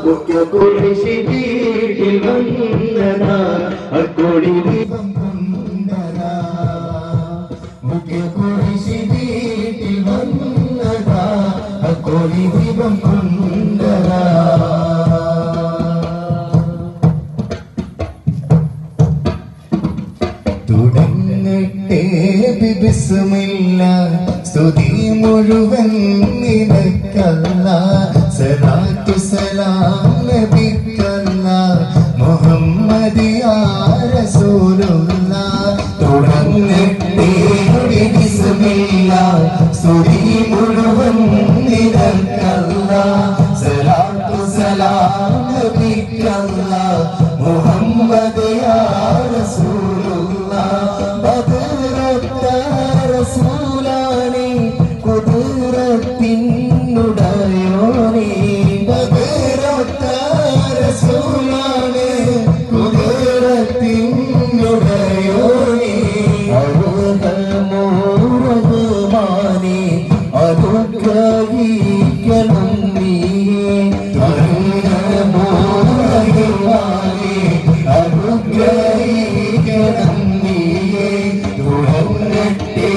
മുഖ്യ കുരിശി വീട്ടിൽ വന്നതാ അക്കോടി ദീപം കൊണ്ടതാ മുഖ്യ കുരിശി വീട്ടിൽ വന്നതാ അക്കോടി ദീപം കൊണ്ടതാ തുടങ്ങട്ടെ ബിസ്മില്ലാഹ് സ്തുതി മുഴുവൻ നിനക്കല്ലാഹ് സലാത്തു സലാം നബിക്കല്ലാഹ് മുഹമ്മദ് യാ റസൂലുള്ളാഹ് തുടങ്ങട്ടെ ബിസ്മില്ലാഹ് സ്തുതി മുഴുവൻ നിനക്കല്ലാഹ് സലാത്തു സലാം നബിക്കല്ലാഹ് മുഹമ്മദ് യാ റസൂലുള്ളാഹ് ബദറത്ത റസൂലാനി കുദറത്തിനുടയോനി ബദറത്ത റസൂലാനി കുദറത്തിനുടയോനി അർഹമോറഹ്മാനി അനുഗ്രഹിക്കണം നീയേ അർഹമോറഹ്മാനി അനുഗ്രഹിക്കണം നീയേ തുടങ്ങട്ടെ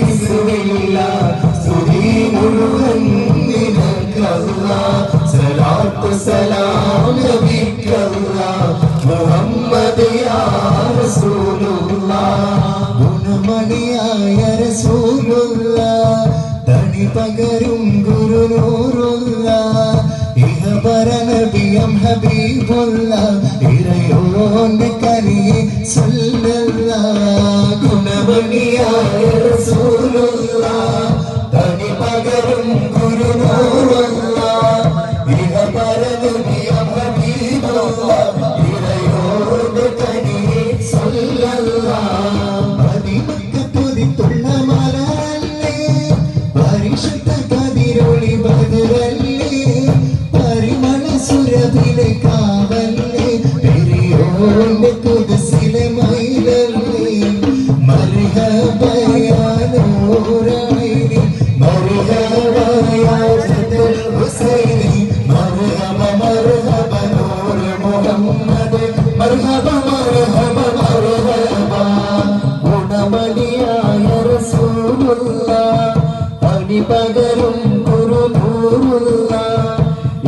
ബിസ്മില്ലാഹ് സ്തുതി മുഴുവൻ നിനക്കല്ലാഹ് സലാത്തു സലാം നബിക്കല്ലാഹ് മുഹമ്മദ് യാ റസൂലുള്ളാഹ് ഗുണമണിയായ റസൂലുള്ളാഹ് തണി പകരും ഗുരുനൂറുള്ളാഹ് ഇഹബറ നബിയം ഹബീബുള്ളാഹ് ഇറയോന്റെ കനിയെ സല്ലല്ലാഹ് ഗുണമണിയായ റസൂലുള്ളാഹ് തണി പകരും ഗുരുനൂറുള്ളാഹ് ഇഹബറ നബിയം ഹബീബുള്ളാഹ് ഇറയോന്റെ കനിയെ സല്ലല്ലാഹ് മദീനത്തുദിത്തുള്ള മലരല്ലേ പരിശുദ്ധ കതിരൊളി ബദറല്ലേ പരിമള സുരഭിലെ കാവല്ലേ പെരിയോന്റെ കുദസിലെ മൈലല്ലേ മർഹബ യാ നൂറൈനി മർഹബ യാ സദൽ ഹുസൈനി മർഹബ മർഹബ നൂർ മുഹമ്മദ് മർഹബ മർഹബ മർഹബ ഗുണമണിയായ റസൂലുള്ളാഹ് അടി പകരും ഗുരുനൂറുള്ളാഹ്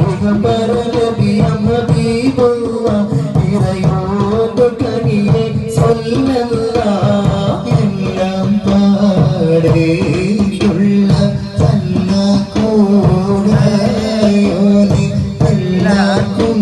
ഇഹബറ നബിയം ഹബീബുള്ളാഹ് ഇറയോന്റെ കനിയെ സല്ലല്ലാഹ് എല്ലാം പാടേയുള്ള നല്ല കൂടയോനി എല്ലാവർക്കും